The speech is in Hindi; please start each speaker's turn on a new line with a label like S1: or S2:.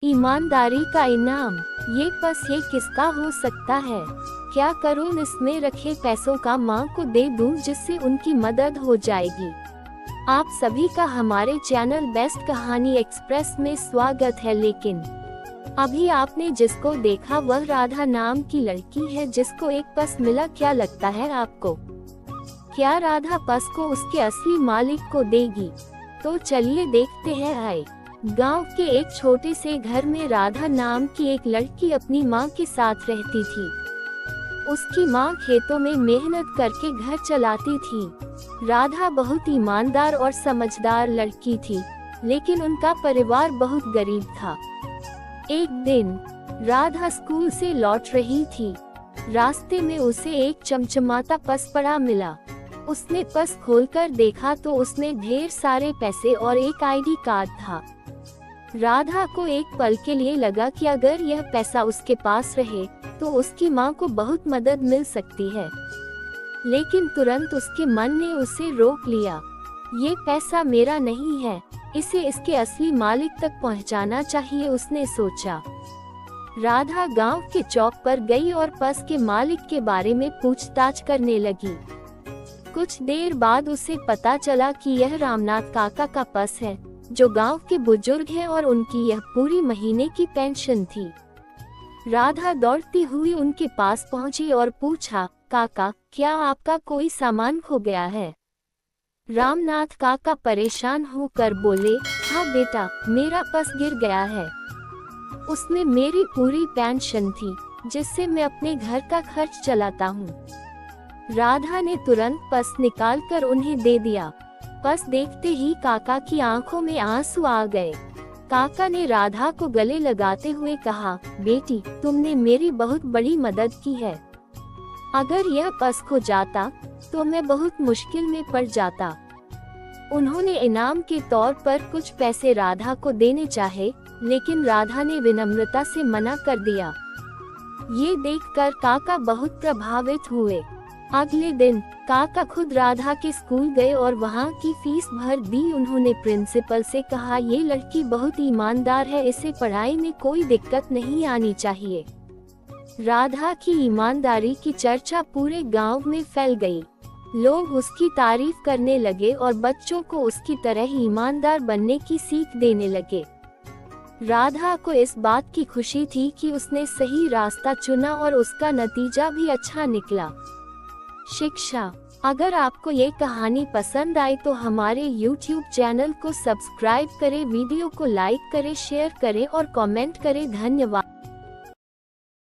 S1: ईमानदारी का इनाम। ये किसका हो सकता है? क्या करूं इसमें रखे पैसों का माँ को दे दूं जिससे उनकी मदद हो जाएगी। आप सभी का हमारे चैनल बेस्ट कहानी एक्सप्रेस में स्वागत है। लेकिन अभी आपने जिसको देखा वह राधा नाम की लड़की है जिसको एक पर्स मिला। क्या लगता है आपको? क्या राधा पर्स को उसके असली मालिक को देगी? तो चलिए देखते हैं। आए गांव के एक छोटे से घर में राधा नाम की एक लड़की अपनी माँ के साथ रहती थी। उसकी माँ खेतों में मेहनत करके घर चलाती थी। राधा बहुत ईमानदार और समझदार लड़की थी, लेकिन उनका परिवार बहुत गरीब था। एक दिन राधा स्कूल से लौट रही थी। रास्ते में उसे एक चमचमाता पर्स पड़ा मिला। उसने पर्स खोलकर देखा तो उसमें ढेर सारे पैसे और एक आईडी कार्ड था। राधा को एक पल के लिए लगा कि अगर यह पैसा उसके पास रहे तो उसकी माँ को बहुत मदद मिल सकती है, लेकिन तुरंत उसके मन ने उसे रोक लिया। ये पैसा मेरा नहीं है, इसे इसके असली मालिक तक पहुँचाना चाहिए, उसने सोचा। राधा गांव के चौक पर गई और पर्स के मालिक के बारे में पूछताछ करने लगी। कुछ देर बाद उसे पता चला कि यह रामनाथ काका का पर्स है, जो गांव के बुजुर्ग हैं और उनकी यह पूरी महीने की पेंशन थी। राधा दौड़ती हुई उनके पास पहुंची और पूछा, काका, क्या आपका कोई सामान खो गया है? रामनाथ काका परेशान होकर बोले, हाँ बेटा, मेरा पर्स गिर गया है। उसमें मेरी पूरी पेंशन थी, जिससे मैं अपने घर का खर्च चलाता हूँ। राधा ने तुरंत पर्स निकालकर उन्हें दे दिया। पर्स देखते ही काका की आंखों में आंसू आ गए। काका ने राधा को गले लगाते हुए कहा, बेटी, तुमने मेरी बहुत बड़ी मदद की है। अगर यह पर्स खो जाता तो मैं बहुत मुश्किल में पड़ जाता। उन्होंने इनाम के तौर पर कुछ पैसे राधा को देने चाहे, लेकिन राधा ने विनम्रता से मना कर दिया। ये देखकर काका बहुत प्रभावित हुए। अगले दिन काका खुद राधा के स्कूल गए और वहाँ की फीस भर दी। उन्होंने प्रिंसिपल से कहा, ये लड़की बहुत ईमानदार है, इसे पढ़ाई में कोई दिक्कत नहीं आनी चाहिए। राधा की ईमानदारी की चर्चा पूरे गांव में फैल गई। लोग उसकी तारीफ करने लगे और बच्चों को उसकी तरह ईमानदार बनने की सीख देने लगे। राधा को इस बात की खुशी थी कि उसने सही रास्ता चुना और उसका नतीजा भी अच्छा निकला। शिक्षा। अगर आपको ये कहानी पसंद आई तो हमारे YouTube चैनल को सब्सक्राइब करें, वीडियो को लाइक करें, शेयर करें और कमेंट करें। धन्यवाद।